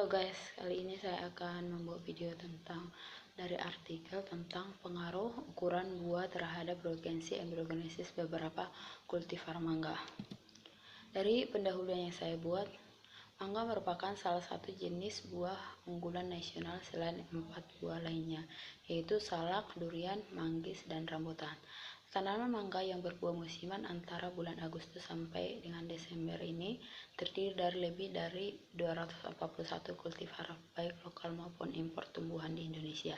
Halo guys, kali ini saya akan membuat video dari artikel tentang pengaruh ukuran buah terhadap brokensi embryogenesis beberapa kultivar mangga. Dari pendahuluan yang saya buat, mangga merupakan salah satu jenis buah unggulan nasional selain 4 buah lainnya, yaitu salak, durian, manggis, dan rambutan. Tanaman mangga yang berbuah musiman antara bulan Agustus sampai dengan Desember ini terdiri dari lebih dari 241 kultivar, baik lokal maupun impor tumbuhan di Indonesia.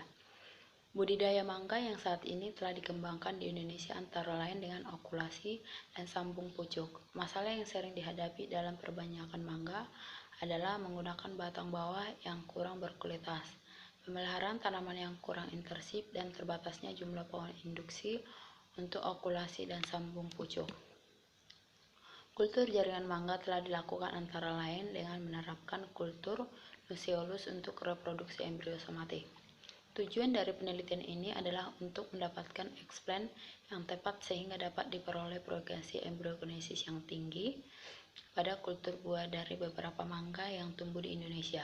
Budidaya mangga yang saat ini telah dikembangkan di Indonesia antara lain dengan okulasi dan sambung pucuk. Masalah yang sering dihadapi dalam perbanyakan mangga adalah menggunakan batang bawah yang kurang berkualitas, pemeliharaan tanaman yang kurang intensif, dan terbatasnya jumlah pohon induksi untuk okulasi dan sambung pucuk. Kultur jaringan mangga telah dilakukan antara lain dengan menerapkan kultur Nuseolus untuk reproduksi embrio somatik. Tujuan dari penelitian ini adalah untuk mendapatkan explant yang tepat sehingga dapat diperoleh progresi embryogenesis yang tinggi pada kultur buah dari beberapa mangga yang tumbuh di Indonesia.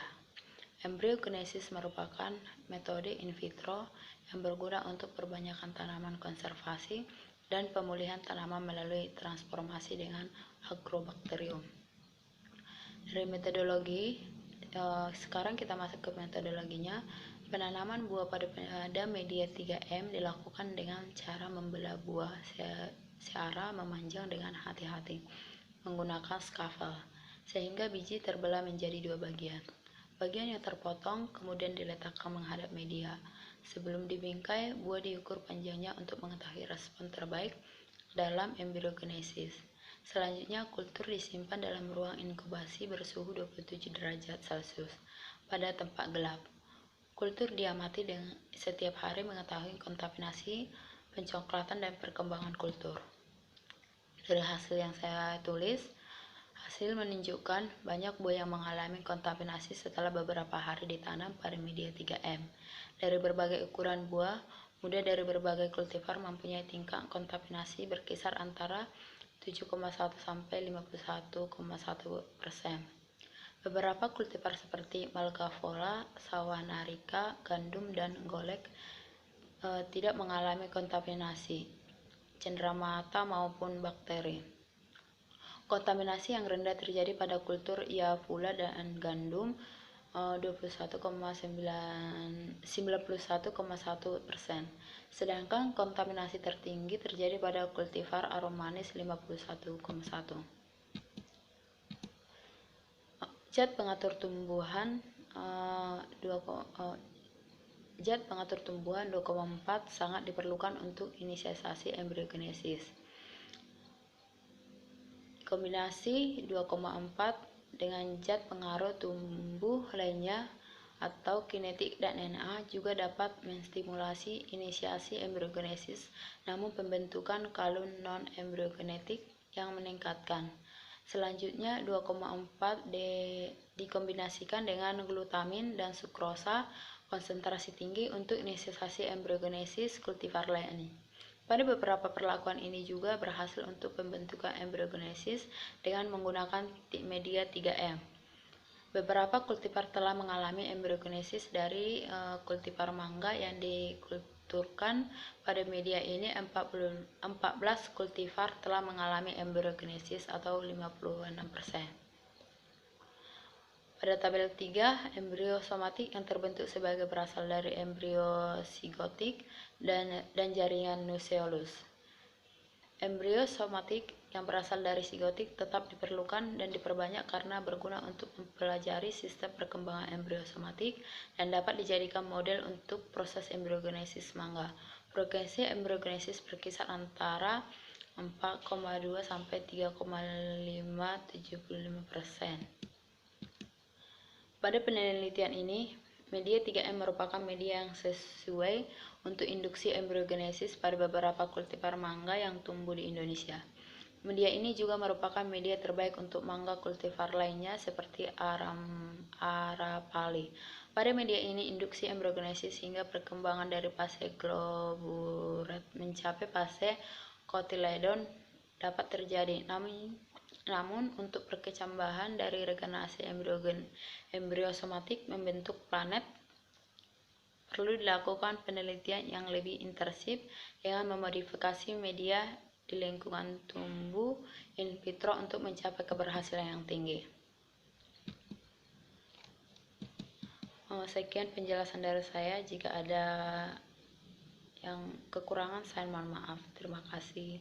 Embryogenesis merupakan metode in vitro yang berguna untuk perbanyakan tanaman konservasi dan pemulihan tanaman melalui transformasi dengan agrobakterium. Dari metodologi, sekarang kita masuk ke metodologinya. Penanaman buah pada media 3M dilakukan dengan cara membelah buah secara memanjang dengan hati-hati menggunakan scaffold, sehingga biji terbelah menjadi dua bagian. Bagian yang terpotong kemudian diletakkan menghadap media. Sebelum dibingkai, buah diukur panjangnya untuk mengetahui respon terbaik dalam embryogenesis. Selanjutnya, kultur disimpan dalam ruang inkubasi bersuhu 27 derajat Celcius pada tempat gelap. Kultur diamati dengan setiap hari mengetahui kontaminasi, pencoklatan, dan perkembangan kultur. Dari hasil yang saya tulis, hasil menunjukkan banyak buah yang mengalami kontaminasi setelah beberapa hari ditanam pada media 3M. Dari berbagai ukuran buah, muda dari berbagai kultivar mempunyai tingkat kontaminasi berkisar antara 7,1 sampai 51,1%. Beberapa kultivar seperti Malgavola, Sawanarika, gandum, dan golek tidak mengalami kontaminasi cenderamata maupun bakteri. Kontaminasi yang rendah terjadi pada kultur Iafula dan gandum 91,1%, sedangkan kontaminasi tertinggi terjadi pada kultivar aromanis 51,1%. Zat pengatur tumbuhan 2,4 sangat diperlukan untuk inisiasi embryogenesis. Kombinasi 2,4 dengan zat pengaruh tumbuh lainnya atau kinetik dan NA juga dapat menstimulasi inisiasi embryogenesis, namun pembentukan kalun non-embryogenetik yang meningkatkan. Selanjutnya, 2,4 dikombinasikan dengan glutamin dan sukrosa konsentrasi tinggi untuk inisiasi embryogenesis kultivar lain. Pada beberapa perlakuan ini juga berhasil untuk pembentukan embryogenesis dengan menggunakan media 3M. Beberapa kultivar telah mengalami embryogenesis dari kultivar mangga yang dikulturkan pada media ini. 14 kultivar telah mengalami embryogenesis atau 56%. Pada tabel 3, embrio somatik yang terbentuk sebagai berasal dari embrio sigotik dan jaringan Nuseolus. Embrio somatik yang berasal dari sigotik tetap diperlukan dan diperbanyak karena berguna untuk mempelajari sistem perkembangan embrio somatik dan dapat dijadikan model untuk proses embryogenesis mangga. Progresi embryogenesis berkisar antara 4,2 sampai 3,575%. Pada penelitian ini, media 3M merupakan media yang sesuai untuk induksi embryogenesis pada beberapa kultivar mangga yang tumbuh di Indonesia. Media ini juga merupakan media terbaik untuk mangga kultivar lainnya seperti Arapali. Pada media ini, induksi embryogenesis hingga perkembangan dari fase globulet mencapai fase cotyledon dapat terjadi. Namun, untuk perkecambahan dari regenerasi embriosomatik membentuk planet, perlu dilakukan penelitian yang lebih intensif dengan memodifikasi media di lingkungan tumbuh in vitro untuk mencapai keberhasilan yang tinggi. Sekian penjelasan dari saya. Jika ada yang kekurangan, saya mohon maaf. Terima kasih.